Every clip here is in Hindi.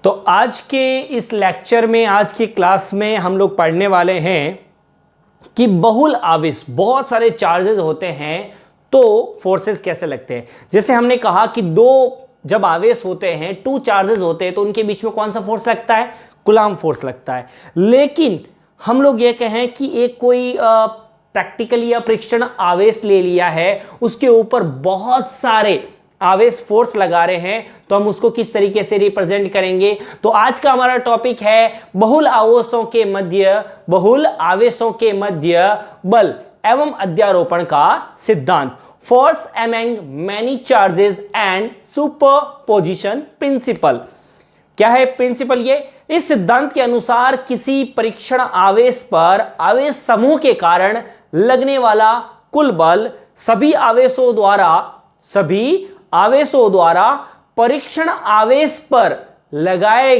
तो आज के इस लेक्चर में, आज की क्लास में हम लोग पढ़ने वाले हैं कि बहुल आवेश, बहुत सारे चार्जेस होते हैं तो फोर्सेस कैसे लगते हैं। जैसे हमने कहा कि दो जब आवेश होते हैं, टू चार्जेस होते हैं, तो उनके बीच में कौन सा फोर्स लगता है? कूलम्ब फोर्स लगता है। लेकिन हम लोग ये कहें कि एक कोई प्रैक्टिकली या परीक्षण आवेश ले लिया है, उसके ऊपर बहुत सारे आवेश फोर्स लगा रहे हैं, तो हम उसको किस तरीके से रिप्रेजेंट करेंगे। तो आज का हमारा टॉपिक है बहुल आवेशों के मध्य बल एवं अध्यारोपण का सिद्धांत, force among many charges and superposition principle. क्या है प्रिंसिपल? ये इस सिद्धांत के अनुसार किसी परीक्षण आवेश पर आवेश समूह के कारण लगने वाला कुल बल सभी आवेशों द्वारा परीक्षण आवेश पर लगाए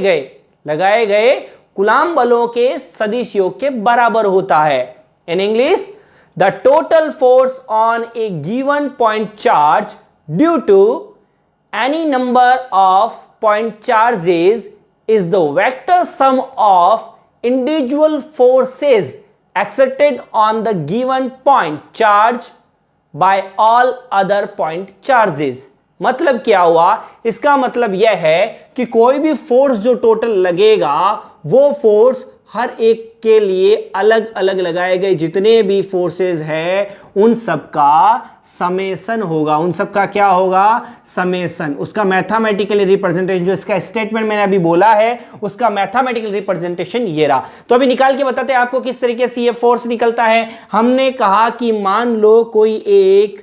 गए कूलम्ब बलों के सदिश योग के बराबर होता है। In English, the total force on a given point charge due to any number of point charges is the vector sum of individual forces exerted on the given point charge by all other point charges। मतलब क्या हुआ? इसका मतलब यह है कि कोई भी फोर्स जो टोटल लगेगा, वो फोर्स हर एक के लिए अलग अलग लगाए गए जितने भी फोर्सेस हैं, उन सब का समेशन होगा। उन सब का क्या होगा? समेशन। उसका मैथमेटिकल रिप्रेजेंटेशन, जो इसका स्टेटमेंट मैंने अभी बोला है, उसका मैथमेटिकल रिप्रेजेंटेशन ये रहा। तो अभी निकाल के बताते हैं आपको किस तरीके से ये फोर्स निकलता है। हमने कहा कि मान लो कोई एक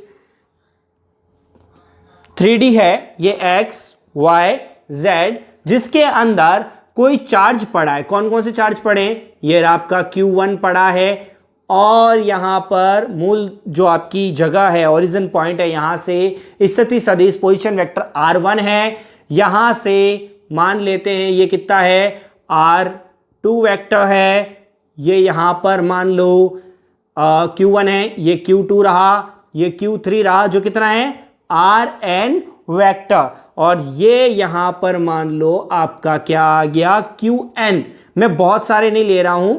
3D है, ये x, y, z, जिसके अंदर कोई चार्ज पड़ा है। कौन कौन से चार्ज पड़े? ये आपका Q1 पड़ा है, और यहां पर मूल जो आपकी जगह है, ओरिजिन पॉइंट है, यहां से स्थिति सदिश पोजीशन वेक्टर R1 है। यहां से मान लेते हैं ये कितना है? R2 वेक्टर है। ये यहां पर मान लो Q1 है, ये Q2 रहा, ये Q3 रहा, जो कितना है? Rn vector. और ये यहां पर मान लो आपका क्या आ गया? Qn। मैं बहुत सारे नहीं ले रहा हूं,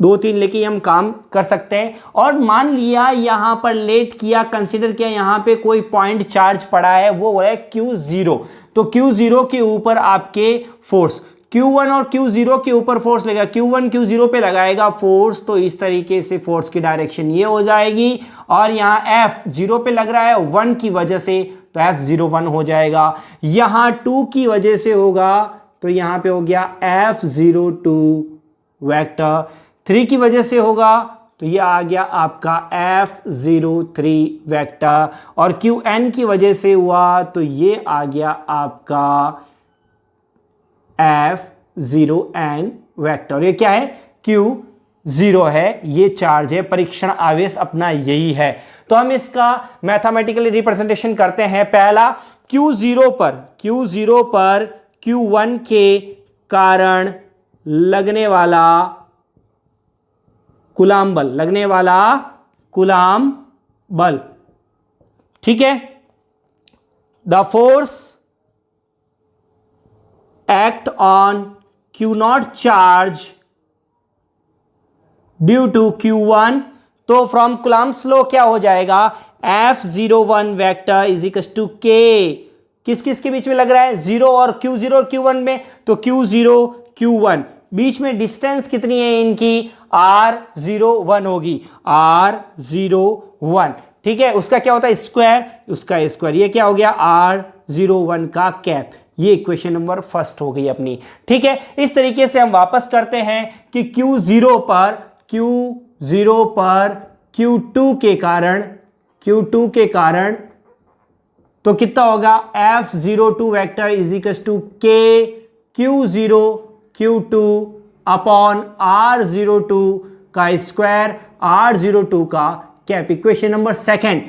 2-3 लेके हम काम कर सकते हैं। और मान लिया यहां पर लेट किया, कंसीडर किया, यहां पे कोई पॉइंट चार्ज पड़ा है, वो है Q0। तो Q0 के ऊपर आपके फोर्स, Q1 और Q0 के ऊपर फोर्स लगेगा। Q1 Q0 पे लगाएगा फोर्स, तो इस तरीके से फोर्स की डायरेक्शन ये हो जाएगी। और यहाँ F 0 पे लग रहा है 1 की वजह से, तो F0 1 हो जाएगा। यहाँ 2 की वजह से होगा, तो यहाँ पे हो गया F0 2 वेक्टर। 3 की वजह से होगा, तो ये आ गया आपका F0 3 वेक्टर। और Qn की वजह से हुआ, तो ये आ गया आपका F0n वेक्टर। ये क्या है? Q0 है, ये चार्ज है, परीक्षण आवेश अपना यही है। तो हम इसका मैथमेटिकली रिप्रेजेंटेशन करते हैं। पहला, Q0 पर Q1 के कारण लगने वाला कूलम्ब बल, ठीक है। The force act on Q0 charge due to Q1। तो फ्रॉम कूलम्ब्स लॉ क्या हो जाएगा? F01 vector is equal to K। किस किस के बीच में लग रहा है? 0 और Q0 और Q1 में। तो Q0 Q1 बीच में डिस्टेंस कितनी है इनकी? R01 होगी, R01, ठीक है। उसका क्या होता है? स्क्वायर, उसका स्क्वायर। ये क्या हो गया? R01 का कैप। ये इक्वेशन नंबर फर्स्ट हो गई अपनी, ठीक है। इस तरीके से हम वापस करते हैं कि Q0 पर Q2 के कारण तो कितना होगा? F02 vector is equal to K Q0 Q2 upon R02 का स्क्वायर, R02 का cap. Equation number second,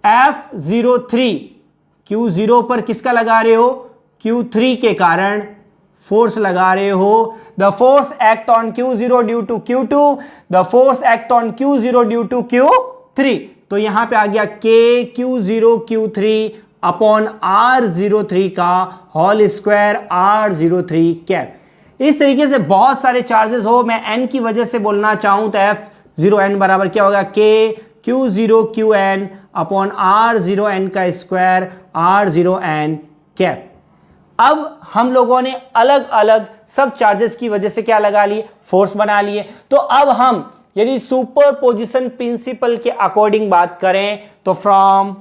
F03 Q0 पर किसका लगा रहे हो? Q3 के कारण फोर्स लगा रहे हो। The force act on Q0 due to Q2, the force act on Q0 due to Q3। तो यहां पे आ गया K Q0 Q3 upon R03 का होल स्क्वायर R03 कैप। इस तरीके से बहुत सारे चार्जेस हो, मैं n की वजह से बोलना चाहूं तो F0n बराबर क्या होगा, K Q0QN अपॉन R0n का स्क्वायर R0n कैप। अब हम लोगों ने अलग अलग सब चार्जेस की वजह से क्या लगा लिए, फोर्स बना लिए। तो अब हम यदि सुपरपोजिशन प्रिंसिपल के अकॉर्डिंग बात करें तो फ्रॉम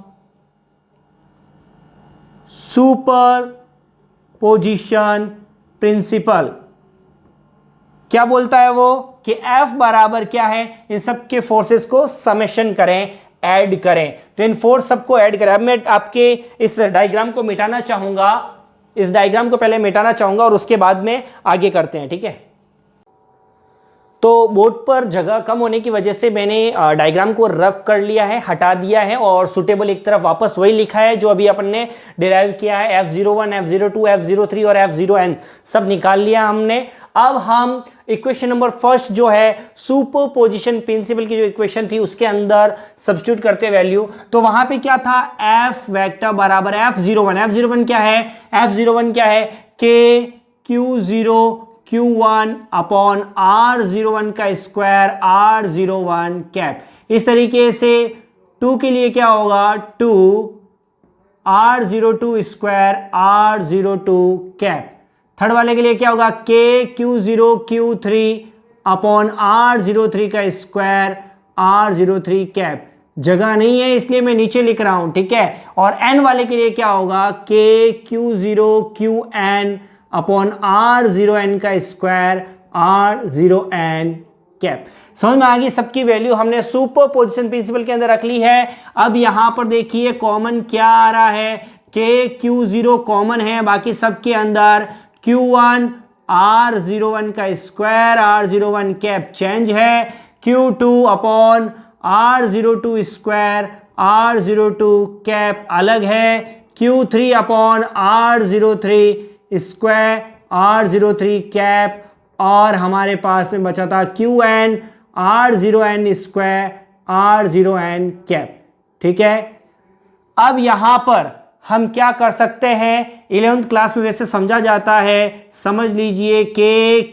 सुपरपोजिशन प्रिंसिपल क्या बोलता है वो कि F बराबर क्या है, इन सब के फोर्सेस को समेशन करें, ऐड करें। तो इन फोर्स सबको ऐड करें। अब मैं आपके इस डायग्राम को मिटाना चाहूंगा, इस डायग्राम को पहले मिटाना चाहूंगा और उसके बाद में आगे करते हैं, ठीक है। तो बोर्ड पर जगह कम होने की वजह से मैंने डायग्राम को रफ कर लिया है, हटा दिया है और सुटेबल एक तरफ वापस वही लिखा है जो अभी अपन ने डिराइव किया है। F01, F02, F03 और F0n सब निकाल लिया हमने। अब हम इक्वेशन नंबर फर्स्ट जो है सुपरपोजिशन प्रिंसिपल की जो इक्वेशन थी उसके अंदर सब्स्टिट्यूट करते हैं वैल्यू। तो वहां पे क्या था, F वेक्टर बराबर F01। F01 क्या है, F01 क्या है, K Q0Q1 अपॉन R01 का स्क्वायर R01 कैप। इस तरीके से 2 के लिए क्या होगा, 2 R02 square R02 cap. Third वाले के लिए क्या होगा, K Q0Q3 अपॉन R03 का स्क्वायर R03 कैप। जगह नहीं है इसलिए मैं नीचे लिख रहा हूं, ठीक है। और N वाले के लिए क्या होगा, K Q0QN अपॉन R0n का स्क्वायर R0n कैप। समझ में आ गई, सबकी वैल्यू हमने सुपरपोजिशन प्रिंसिपल के अंदर रख ली है। अब यहां पर देखिए कॉमन क्या आ रहा है, K Q0 कॉमन है, बाकी सबके अंदर Q1 R01 का स्क्वायर R01 कैप चेंज है, Q2 upon R02 square R02 cap अलग है, Q3 upon R03 square R03 cap, और हमारे पास में बचा था QN R0n square R0n cap, ठीक है। अब यहां पर हम क्या कर सकते हैं, 11th क्लास में वैसे समझा जाता है, समझ लीजिए K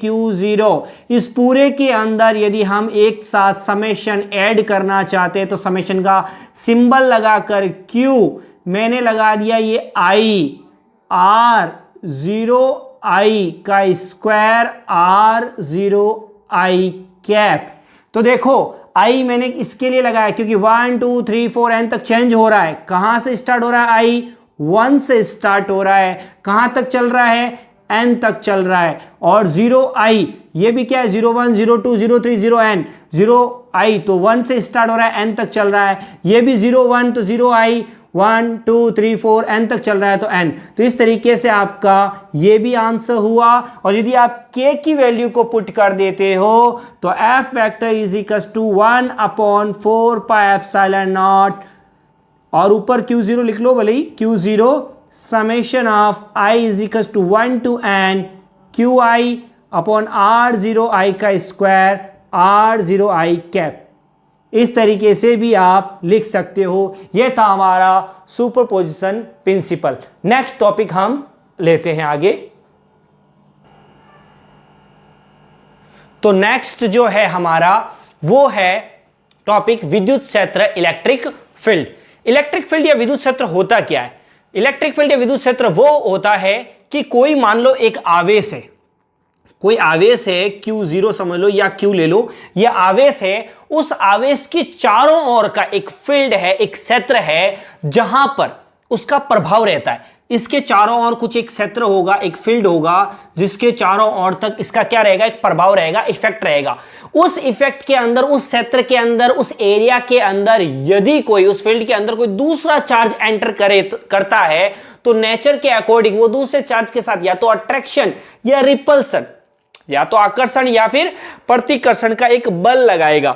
Q0 इस पूरे के अंदर यदि हम एक साथ समेशन ऐड करना चाहते हैं तो समेशन का सिंबल लगाकर Q मैंने लगा दिया ये I R0I का स्क्वायर R0I कैप। तो देखो I मैंने इसके लिए लगाया क्योंकि 1 2 3 4 n तक चेंज हो रहा है। कहां से स्टार्ट हो रहा है, I 1 से स्टार्ट हो रहा है, कहां तक चल रहा है, n तक चल रहा है। और 0I ये भी क्या है, 01 02 03 0n 0I तो 1 से स्टार्ट हो रहा है, n तक चल रहा है। ये भी 01 तो 0I 1 2 3 4 n तक चल रहा है तो n। तो इस तरीके से आपका ये भी आंसर हुआ। और यदि आप k की वैल्यू को पुट कर देते हो तो f vector is equal to 1 upon 4 pi epsilon naught, और ऊपर Q0 लिख लो भले ही, Q0 summation of I is equal to 1 to n QI upon R0I का स्क्वायर R0I कैप। इस तरीके से भी आप लिख सकते हो। यह था हमारा सुपरपोजिशन प्रिंसिपल। नेक्स्ट टॉपिक हम लेते हैं आगे। तो नेक्स्ट जो है हमारा वो है टॉपिक विद्युत क्षेत्र, इलेक्ट्रिक फील्ड। इलेक्ट्रिक फील्ड या विद्युत क्षेत्र होता क्या है? इलेक्ट्रिक फील्ड या विद्युत क्षेत्र वो होता है कि कोई मान लो एक आवेश है, कोई आवेश है Q0 समझ लो या Q ले लो, यह आवेश है, उस आवेश के चारों ओर का एक फील्ड है, एक क्षेत्र है जहां पर उसका प्रभाव रहता है। इसके चारों ओर कुछ एक क्षेत्र होगा, एक फील्ड होगा जिसके चारों ओर तक इसका क्या रहेगा, एक प्रभाव रहेगा, इफेक्ट रहेगा। उस इफेक्ट के अंदर, उस क्षेत्र के अंदर, उस एरिया के अंदर यदि कोई, उस फील्ड के अंदर कोई दूसरा चार्ज एंटर करता है तो नेचर के अकॉर्डिंग वो दूसरे चार्ज के साथ या तो अट्रैक्शन या रिपल्सन, या तो आकर्षण या फिर प्रतिकर्षण का एक बल लगाएगा।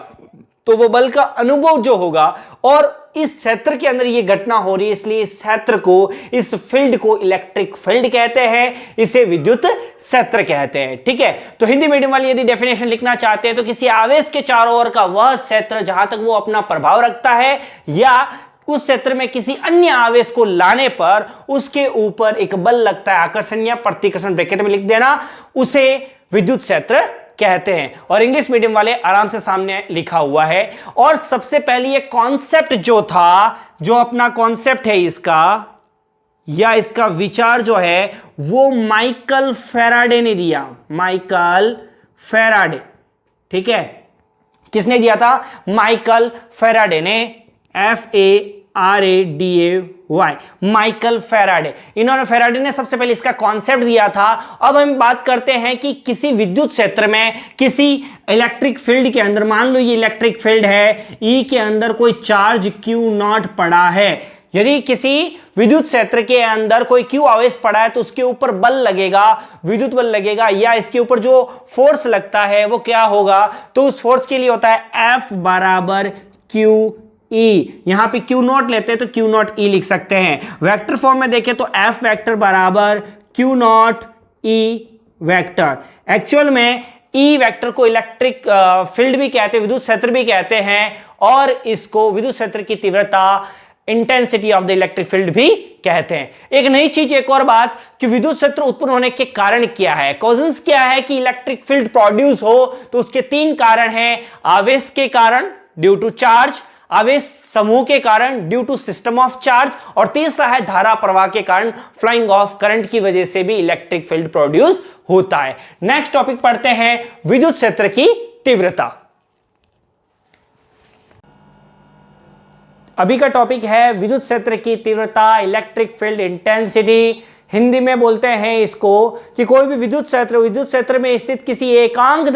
तो वो बल का अनुभव जो होगा, और इस क्षेत्र के अंदर ये घटना हो रही है, इसलिए इस क्षेत्र को, इस फील्ड को इलेक्ट्रिक फील्ड कहते हैं, इसे विद्युत क्षेत्र कहते हैं। ठीक है, तो हिंदी मीडियम वाले यदि डेफिनेशन लिखना चाहते हैं तो किसी आवेश के चारों ओर का वह क्षेत्र जहां तक वो अपना प्रभाव रखता है या उस क्षेत्र में किसी अन्य आवेश को लाने पर उसके ऊपर एक बल लगता है, आकर्षण या प्रतिकर्षण ब्रैकेट में लिख देना, उसे विद्युत क्षेत्र कहते हैं। और इंग्लिश मीडियम वाले आराम से सामने लिखा हुआ है। और सबसे पहले ये कॉन्सेप्ट जो था, जो अपना कॉन्सेप्ट है इसका या इसका विचार जो है वो माइकल फैराडे ने दिया। माइकल फैराडे, ठीक है, किसने दिया था? माइकल फैराडे ने, FARADAY, माइकल फैराडे। इन्होंने, फैराडे ने सबसे पहले इसका कॉन्सेप्ट दिया था। अब हम बात करते हैं कि किसी विद्युत क्षेत्र में किसी इलेक्ट्रिक फील्ड के अंदर, मान लो ये इलेक्ट्रिक फील्ड है, E के अंदर कोई चार्ज Q0 पड़ा है। यदि किसी विद्युत क्षेत्र के अंदर कोई Q आवेश पड़ा है तो उसके ऊपर बल लगेगा, विद्युत बल लगेगा, या इसके ऊपर जो फोर्स लगता है वो क्या होगा? तो उस फोर्स के लिए होता है F बराबर QE। यहां पे Q0 लेते हैं तो Q0E लिख सकते हैं। वेक्टर फॉर्म में देखें तो F वेक्टर बराबर Q0E वेक्टर। एक्चुअल में E वेक्टर को इलेक्ट्रिक फील्ड भी कहते हैं, विद्युत क्षेत्र भी कहते हैं, और इसको विद्युत क्षेत्र की तीव्रता, intensity of the electric field भी कहते हैं। एक नई चीज, एक और बात कि विद्युत क्षेत्र उत्पन्न होने के कारण क्या है, कॉजेंस क्या है कि इलेक्ट्रिक फील्ड प्रोड्यूस हो, तो उसके 3 कारण हैं। आवेश के कारण, ड्यू टू चार्ज, आवेश समूह के कारण, due to system of charge, और तीसरा है धारा प्रवाह के कारण, फ्लाइंग ऑफ करंट की वजह से भी इलेक्ट्रिक फील्ड प्रोड्यूस होता है। नेक्स्ट टॉपिक पढ़ते हैं, विद्युत क्षेत्र की तीव्रता। अभी का टॉपिक है विद्युत क्षेत्र की तीव्रता, इलेक्ट्रिक फील्ड इंटेंसिटी। हिंदी में बोलते हैं इसको कि कोई भी विद्युत क्षेत्र में स्थित किसी एकांक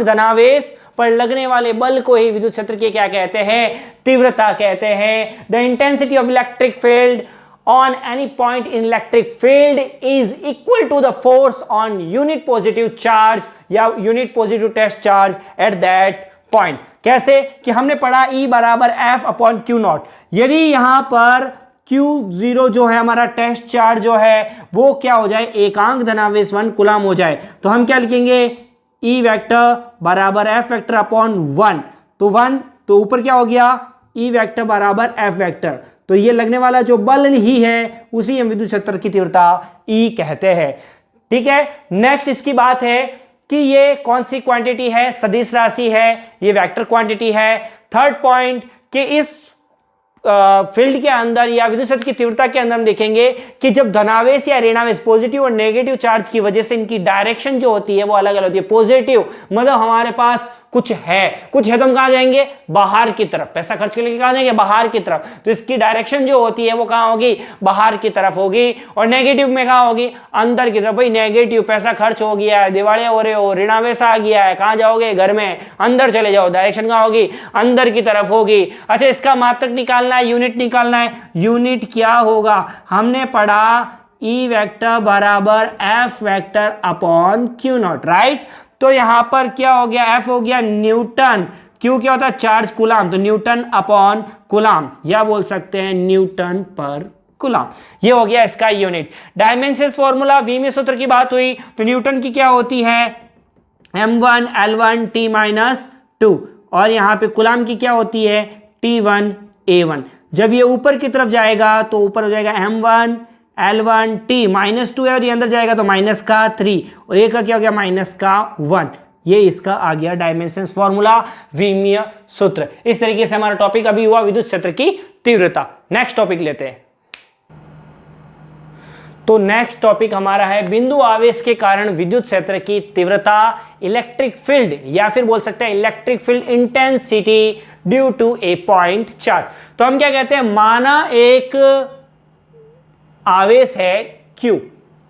धनावेश पर लगने वाले बल को ही विद्युत क्षेत्र की क्या कहते हैं? तीव्रता कहते हैं। The intensity of electric field on any point in electric field is equal to the force on unit positive charge या unit positive test charge at that point। कैसे? कि हमने पढ़ा E बराबर F अपॉन Q0। यदि यहां पर Q0 जो है हमारा टेस्ट चार्ज जो है वो क्या हो जाए? एकांक धनावेश 1 कूलम हो जाए, तो हम क्या लिखेंगे? E वेक्टर बराबर F वेक्टर अपॉन 1। तो 1 तो ऊपर क्या हो गया? E वेक्टर बराबर F वेक्टर। तो ये लगने वाला जो बल ही है उसी हम विद्युत क्षेत्र की तीव्रता E कहते हैं। ठीक है, नेक्स्ट इसकी बात है कि ये कौन सी क्वांटिटी है? सदिश राशि है, ये वेक्टर क्वांटिटी है। थर्ड पॉइंट कि इस फील्ड के अंदर या विद्युत क्षेत्र की तीव्रता के अंदर हम देखेंगे कि जब धनावेश या ऋणावेश, पॉजिटिव और नेगेटिव चार्ज की वजह से इनकी डायरेक्शन जो होती है वो अलग अलग होती है। पॉजिटिव मतलब हमारे पास कुछ है तो हम कहाँ जाएंगे? बाहर की तरफ। पैसा खर्च करके कहाँ जाएंगे? बाहर की तरफ। तो इसकी डायरेक्शन जो होती है वो कहाँ होगी? बाहर की तरफ होगी। और नेगेटिव में कहाँ होगी? अंदर की तरफ। भाई नेगेटिव, पैसा खर्च हो गया है, दिवालिया हो रहे हो, ऋणावेश आ गया है, कहाँ जाओगे? घर में, अंदर चले जाओ। डायरेक्शन कहाँ होगी? अंदर की तरफ होगी। अच्छा, इसका मात्रक निकालना है, यूनिट निकालना है। यूनिट क्या होगा? हमने पढ़ा E वेक्टर बराबर F vector upon Q0, right. तो यहां पर क्या हो गया? F हो गया न्यूटन, Q क्या होता है? चार्ज कूलम, तो न्यूटन अपॉन कूलम, या बोल सकते हैं न्यूटन पर कूलम। ये हो गया इसका यूनिट। डायमेंशंस फॉर्मूला, V में सूत्र की बात हुई तो न्यूटन की क्या होती है? M1 L1 T-2, और यहां पे कूलम की क्या होती है? T1 A1। जब ये ऊपर की तरफ जाएगा तो ऊपर हो जाएगा M1 L1 T -2 है, और ये अंदर जाएगा तो -3, और ये का क्या हो गया? -1। ये इसका आ गया डायमेंशंस फॉर्मूला, विमीय सूत्र। इस तरीके से हमारा टॉपिक अभी हुआ विद्युत क्षेत्र की तीव्रता। नेक्स्ट टॉपिक लेते हैं। तो नेक्स्ट टॉपिक हमारा है बिंदु आवेश के कारण विद्युत क्षेत्र की तीव्रता, इलेक्ट्रिक फील्ड, या फिर बोल सकते हैं electric field intensity due to a point charge. तो हम क्या कहते हैं? माना एक आवेश है Q,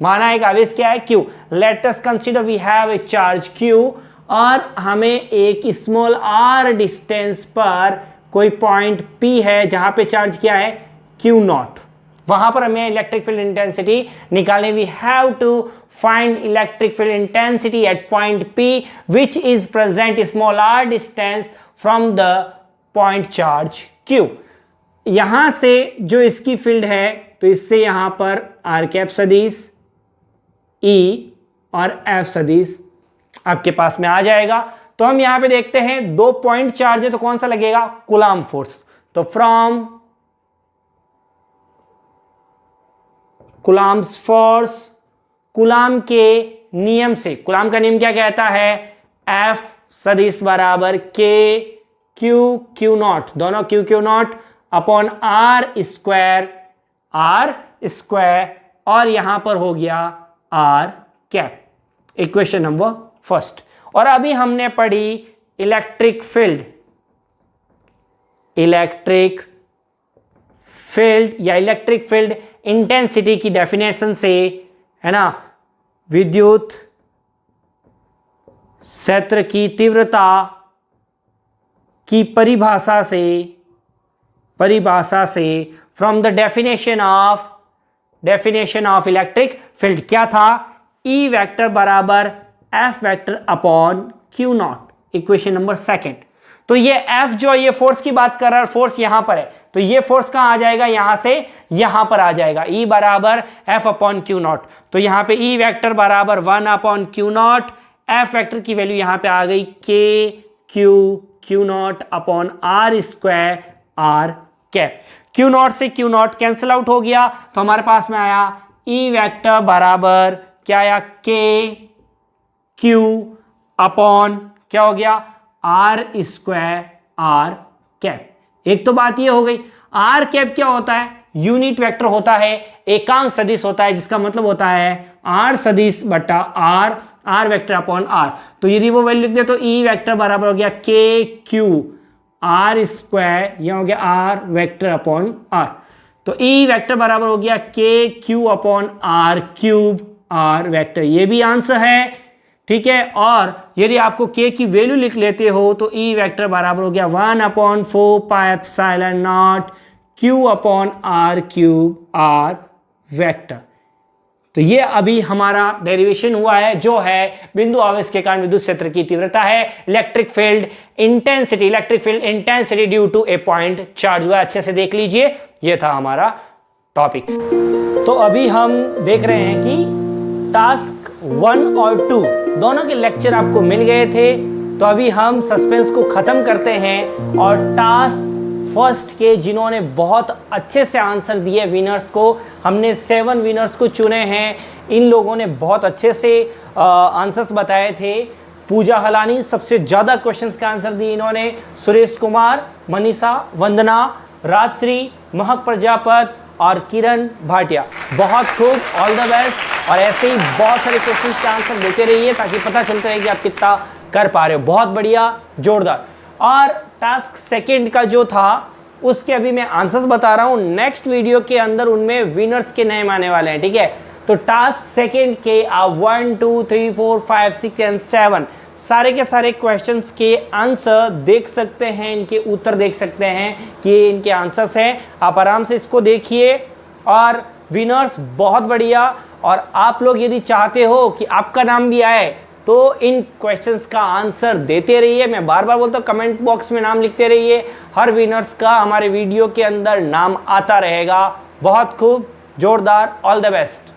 माना एक आवेश क्या है? Q। Let us consider we have a charge Q, और हमें एक स्मॉल r डिस्टेंस पर कोई पॉइंट P है जहां पे चार्ज क्या है? Q0। वहां पर हमें इलेक्ट्रिक फील्ड इंटेंसिटी निकालने। We have to find electric field intensity at point P which is present small r distance from the point charge Q। यहां से जो इसकी फील्ड है तो इससे यहां पर r कैप सदिश, E और F सदिश आपके पास में आ जाएगा। तो हम यहां पे देखते हैं 2 पॉइंट चार्ज है तो कौन सा लगेगा? Coulomb force. तो फ्रॉम कूलम्ब्स फोर्स, कूलाम के नियम से, कूलाम का नियम क्या कहता है, F सदिश बराबर K Q नॉट, दोनों Q not upon R square और यहां पर हो गया R cap, equation number first. और अभी हमने पढ़ी इलेक्ट्रिक फील्ड या इलेक्ट्रिक फील्ड इंटेंसिटी की डेफिनेशन से, है ना, विद्युत क्षेत्र की तीव्रता की परिभाषा से from the definition of electric field क्या था, E वेक्टर बराबर F vector upon Q not, equation number second. तो ये F जो ये फोर्स की बात कर रहा है, फोर्स यहां पर है, तो ये फोर्स कहां आ जाएगा, यहां से यहां पर आ जाएगा, E बराबर F अपॉन Q नॉट। तो यहां पे E वेक्टर बराबर 1 upon Q not, F vector की वैल्यू यहां पे आ गई Q not upon R square R cap. Q not से Q नॉट कैंसिल आउट हो गया, तो हमारे पास में आया E वेक्टर बराबर क्या आया, Q अपॉन क्या हो गया, R स्क्वायर R कैप। एक तो बात ये हो गई, R कैप क्या होता है, यूनिट वेक्टर होता है, एकांक सदिश होता है, जिसका मतलब होता है R सदिश बटा R वेक्टर अपॉन R। तो यदि वो वैल्यू लिख दे तो E वेक्टर बराबर हो गया KQ R स्क्वायर, यह हो गया R वेक्टर अपॉन R। तो E वेक्टर बराबर हो गया KQ upon R cube R vector, ये भी आंसर है, ठीक है। और यदि आपको K की वैल्यू लिख लेते हो तो E वेक्टर बराबर हो गया 1 upon 4 pi epsilon not Q upon R cube R vector. तो ये अभी हमारा डेरिवेशन हुआ है, जो है बिंदु आवेश के कारण विद्युत क्षेत्र की तीव्रता है, electric field intensity due to a point charge हुआ। अच्छे से देख लीजिए, ये था हमारा टॉपिक। तो अभी हम देख रहे हैं कि टास्क 1 और 2 दोनों के लेक्चर आपको मिल गए थे, तो अभी हम सस्पेंस को खत्म करते हैं और टास्क फर्स्ट के जिन्होंने बहुत अच्छे से आंसर दिए विनर्स को, हमने 7 विनर्स को चुने हैं, इन लोगों ने बहुत अच्छे से आंसर्स बताए थे। पूजा हलानी सबसे ज़्यादा क्वेश्चंस का आंसर दिए इन्होंने, सुरेश कुमार, मनीषा, वंदना, राजश्री, महक प्रजापत और किरण भाटिया, बहुत खूब, ऑल द बेस्ट। और ऐसे ही बहुत सारे क्वेश्चंस का आंसर देते रहिए ताकि पता चलता रहे कि आप कितना कर पा रहे हो। बहुत बढ़िया, जोरदार। और टास्क सेकंड का जो था उसके अभी मैं आंसर्स बता रहा हूँ, नेक्स्ट वीडियो के अंदर उनमें विनर्स के नाम आने वाले हैं, ठीक है। तो टास्क सेकंड के आप 1 2 3 4 5 6 एंड 7 सारे के सारे क्वेश्चंस के आंसर देख सकते हैं, इनके उत्तर देख सकते हैं कि ये इनके आंसर्स हैं। आप आराम से इसको देखिए और विनर्स बहुत बढ़िया। और आप लोग यदि चाहते हो कि आपका नाम भी आए तो इन क्वेश्चंस का आंसर देते रहिए। मैं बार बार बोलता हूँ, कमेंट बॉक्स में नाम लिखते रहिए, हर विनर्स का हमारे वीडियो के अंदर नाम आता रहेगा। बहुत खूब, जोरदार, ऑल द बेस्ट।